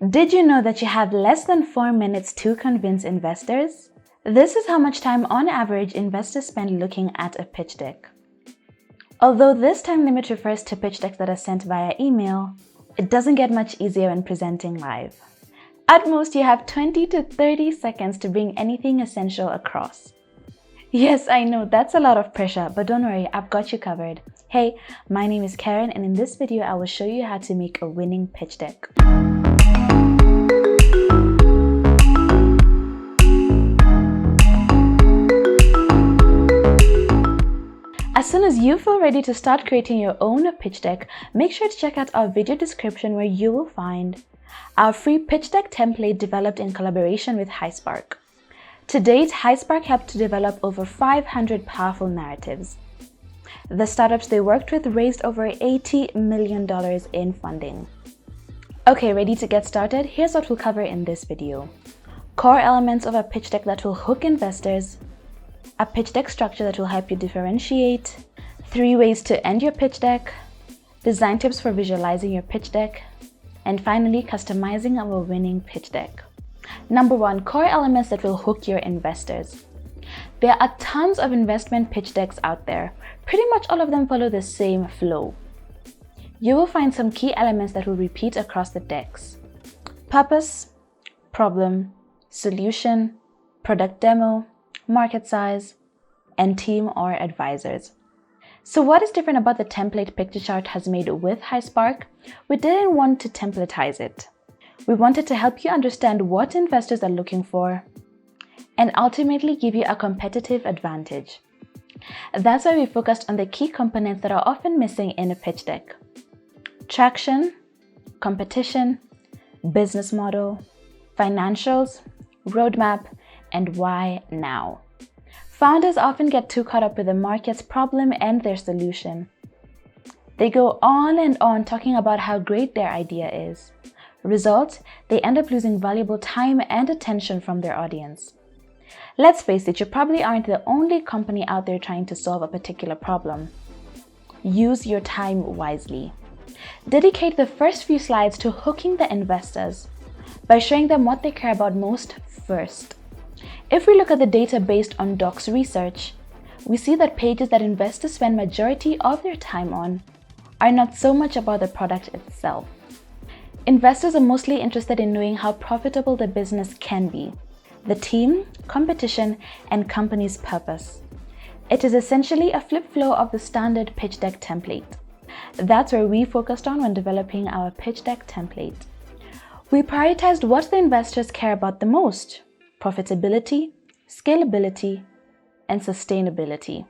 Did you know that you have less than 4 minutes to convince investors? This is how much time on average investors spend looking at a pitch deck. Although this time limit refers to pitch decks that are sent via email, it doesn't get much easier when presenting live. At most, you have 20 to 30 seconds to bring anything essential across. Yes, I know that's a lot of pressure, but don't worry, I've got you covered. Hey, my name is Karen, and in this video, I will show you how to make a winning pitch deck. As soon as you feel ready to start creating your own pitch deck, make sure to check out our video description where you will find our free pitch deck template developed in collaboration with HighSpark. To date, HighSpark helped to develop over 500 powerful narratives. The startups they worked with raised over $80 million in funding. Okay, ready to get started? Here's what we'll cover in this video. Core elements of a pitch deck that will hook investors, a pitch deck structure that will help you differentiate, 3 ways to end your pitch deck, design tips for visualizing your pitch deck, and finally, customizing our winning pitch deck. Number 1, core elements that will hook your investors. There are tons of investment pitch decks out there. Pretty much all of them follow the same flow. You will find some key elements that will repeat across the decks: purpose, problem, solution, product demo, market size, and team or advisors. So what is different about the template Pictochart has made with HighSpark? We didn't want to templatize it. We wanted to help you understand what investors are looking for and ultimately give you a competitive advantage. That's why we focused on the key components that are often missing in a pitch deck: traction, competition, business model, financials, roadmap, and why now. Founders often get too caught up with the market's problem and their solution. They go on and on talking about how great their idea is. Result, they end up losing valuable time and attention from their audience. Let's face it, you probably aren't the only company out there trying to solve a particular problem. Use your time wisely. Dedicate the first few slides to hooking the investors by showing them what they care about most first. If we look at the data based on Docs research, we see that pages that investors spend majority of their time on are not so much about the product itself. Investors are mostly interested in knowing how profitable the business can be, the team, competition, and company's purpose. It is essentially a flip flow of the standard pitch deck template. That's where we focused on when developing our pitch deck template. We prioritized what the investors care about the most: profitability, scalability, and sustainability.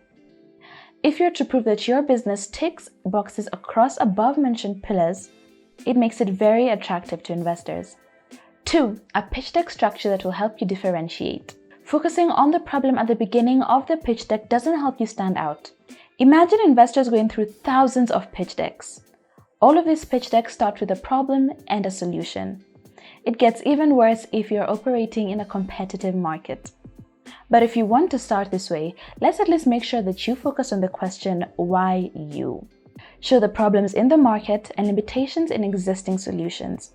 If you're to prove that your business ticks boxes across above-mentioned pillars, it makes it very attractive to investors. 2, a pitch deck structure that will help you differentiate. Focusing on the problem at the beginning of the pitch deck doesn't help you stand out. Imagine investors going through thousands of pitch decks. All of these pitch decks start with a problem and a solution. It gets even worse if you're operating in a competitive market. But if you want to start this way, let's at least make sure that you focus on the question, why you? Show the problems in the market and limitations in existing solutions.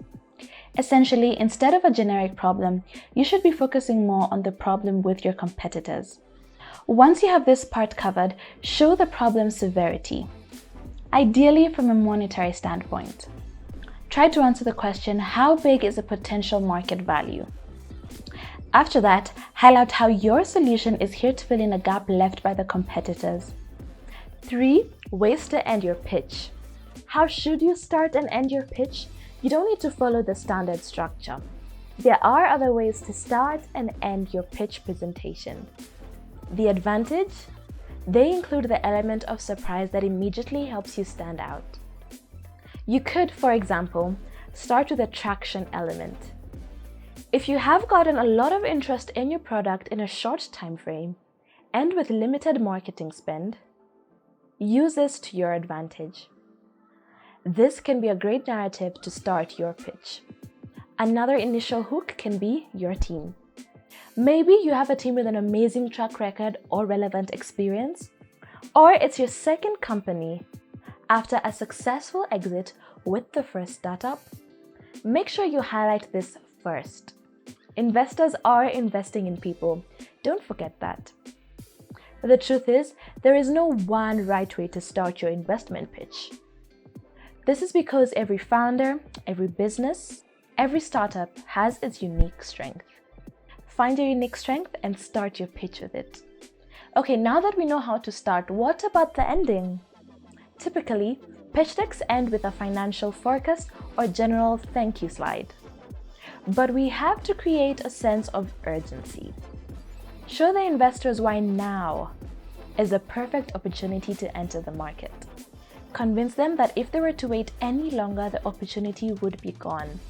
Essentially, instead of a generic problem, you should be focusing more on the problem with your competitors. Once you have this part covered, show the problem's severity, ideally from a monetary standpoint. Try to answer the question, how big is the potential market value? After that, highlight how your solution is here to fill in a gap left by the competitors. 3, ways to end your pitch. How should you start and end your pitch? You don't need to follow the standard structure. There are other ways to start and end your pitch presentation. The advantage? They include the element of surprise that immediately helps you stand out. You could, for example, start with a traction element. If you have gotten a lot of interest in your product in a short time frame and with limited marketing spend, use this to your advantage. This can be a great narrative to start your pitch. Another initial hook can be your team. Maybe you have a team with an amazing track record or relevant experience, or it's your second company after a successful exit with the first startup. Make sure you highlight this first. Investors are investing in people. Don't forget that. The truth is, there is no one right way to start your investment pitch. This is because every founder, every business, every startup has its unique strength. Find your unique strength and start your pitch with it. Okay, now that we know how to start, what about the ending? Typically, pitch decks end with a financial forecast or general thank you slide. But we have to create a sense of urgency. Show the investors why now is the perfect opportunity to enter the market. Convince them that if they were to wait any longer, the opportunity would be gone.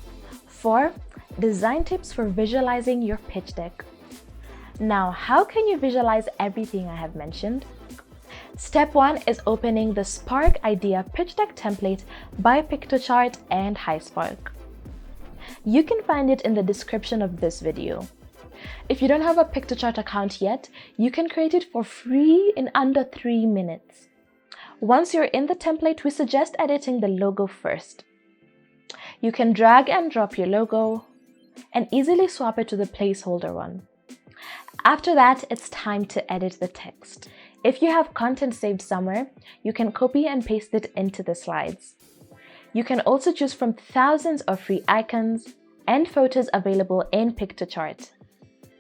4. Design tips for visualizing your pitch deck. Now, how can you visualize everything I have mentioned? Step 1 is opening the Spark Idea Pitch Deck template by Piktochart and HighSpark. You can find it in the description of this video. If you don't have a Piktochart account yet, you can create it for free in under 3 minutes. Once you're in the template, we suggest editing the logo first. You can drag and drop your logo and easily swap it to the placeholder one. After that, it's time to edit the text. If you have content saved somewhere, you can copy and paste it into the slides. You can also choose from thousands of free icons and photos available in Piktochart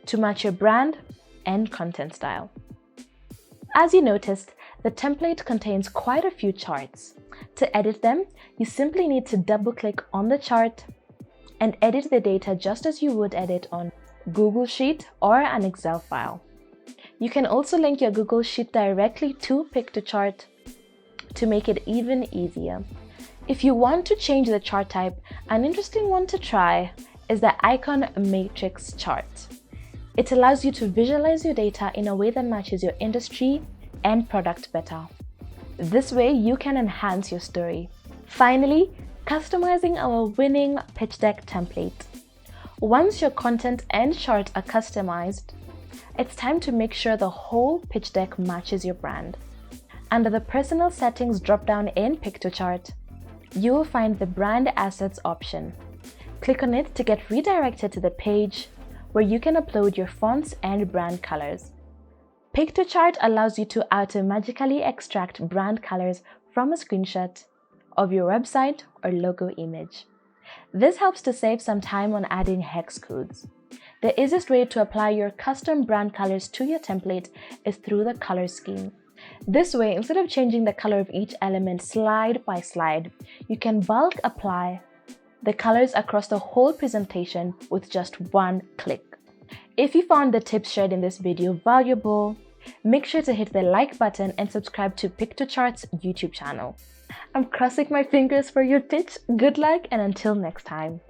to match your brand and content style. As you noticed, the template contains quite a few charts. To edit them, you simply need to double-click on the chart and edit the data just as you would edit on Google Sheet or an Excel file. You can also link your Google Sheet directly to Piktochart to make it even easier. If you want to change the chart type, an interesting one to try is the icon matrix chart. It allows you to visualize your data in a way that matches your industry and product better. This way, you can enhance your story. Finally, customizing our winning pitch deck template. Once your content and chart are customized, it's time to make sure the whole pitch deck matches your brand. Under the Personal Settings drop-down in Piktochart, you will find the Brand Assets option. Click on it to get redirected to the page where you can upload your fonts and brand colors. Piktochart allows you to automatically extract brand colors from a screenshot of your website or logo image. This helps to save some time on adding hex codes. The easiest way to apply your custom brand colors to your template is through the color scheme. This way, instead of changing the color of each element slide by slide, you can bulk apply the colors across the whole presentation with just one click. If you found the tips shared in this video valuable, make sure to hit the like button and subscribe to Piktochart's YouTube channel. I'm crossing my fingers for your pitch. Good luck, and until next time.